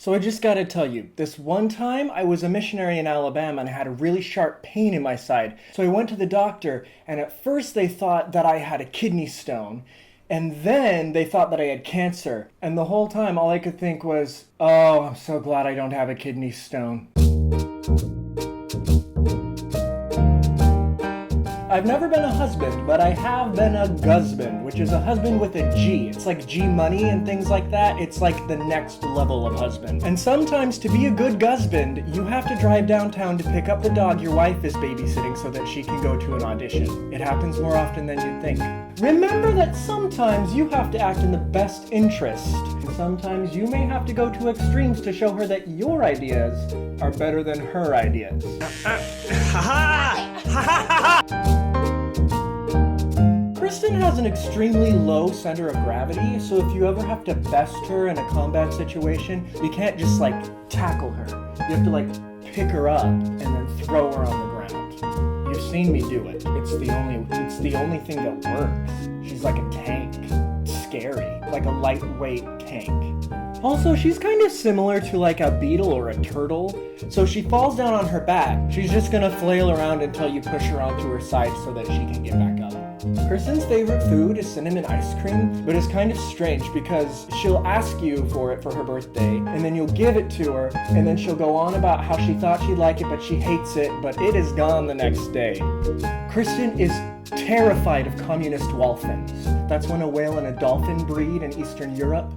So I just gotta tell you, this one time I was a missionary in Alabama and I had a really sharp pain in my side. So I went to the doctor, and at first they thought that I had a kidney stone. And then they thought that I had cancer. And the whole time all I could think was, oh, I'm so glad I don't have a kidney stone. I've never been a husband, but I have been a gusband, which is a husband with a G. It's like G money and things like that. It's like the next level of husband. And sometimes to be a good gusband, you have to drive downtown to pick up the dog your wife is babysitting so that she can go to an audition. It happens more often than you'd think. Remember that sometimes you have to act in the best interest. And sometimes you may have to go to extremes to show her that your ideas are better than her ideas. Kristen has an extremely low center of gravity, so if you ever have to best her in a combat situation, you can't just tackle her. You have to pick her up and then throw her on the ground. You've seen me do it. It's the only thing that works. She's like a tank. Scary. Like a lightweight tank. Also, she's kind of similar to a beetle or a turtle. So she falls down on her back. She's just gonna flail around until you push her onto her side so that she can get back up. Kristen's favorite food is cinnamon ice cream, but it's kind of strange because she'll ask you for it for her birthday, and then you'll give it to her, and then she'll go on about how she thought she'd like it, but she hates it, but it is gone the next day. Kristen is terrified of communist dolphins. That's when a whale and a dolphin breed in Eastern Europe.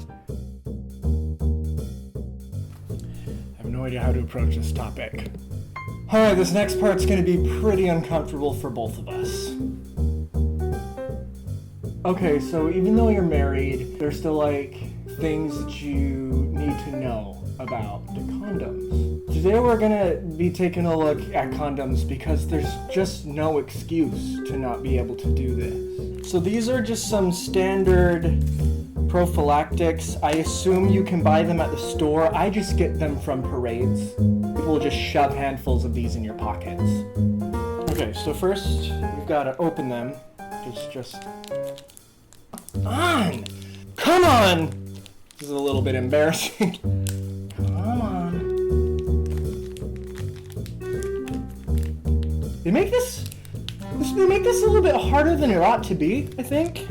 I have no idea how to approach this topic. Alright, this next part's gonna be pretty uncomfortable for both of us. Okay, so even though you're married, there's still things that you need to know about the condoms. Today we're gonna be taking a look at condoms because there's just no excuse to not be able to do this. So these are just some standard prophylactics. I assume you can buy them at the store. I just get them from parades. People will just shove handfuls of these in your pockets. Okay, so first we've got to open them. Just on! Come on! This is a little bit embarrassing. Come on. They make this a little bit harder than it ought to be, I think.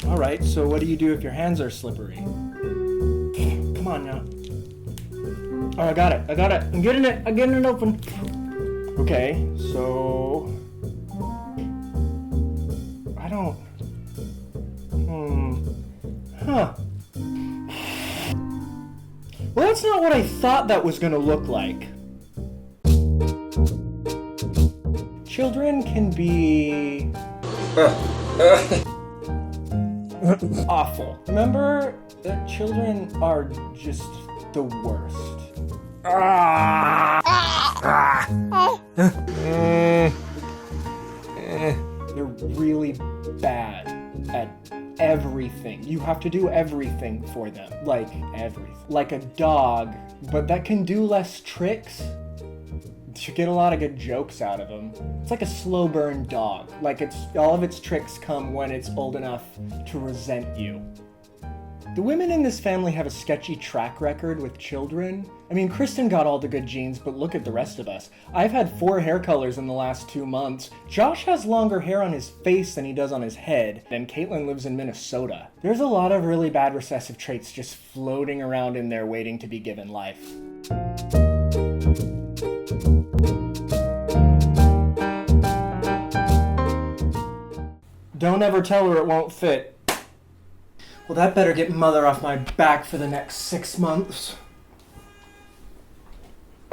Alright, so what do you do if your hands are slippery? Come on now. Oh, I got it. I'm getting it open. Okay, so Well, that's not what I thought that was gonna look like. Children can be awful. Remember that children are just the worst. They're really bad at everything. You have to do everything for them. Everything. Like a dog, but that can do less tricks. You get a lot of good jokes out of them. It's like a slow burn dog. All of its tricks come when it's old enough to resent you. The women in this family have a sketchy track record with children. I mean, Kristen got all the good genes, but look at the rest of us. I've had 4 hair colors in the last 2 months. Josh has longer hair on his face than he does on his head, and Caitlin lives in Minnesota. There's a lot of really bad recessive traits just floating around in there waiting to be given life. Don't ever tell her it won't fit. Well, that better get mother off my back for the next 6 months.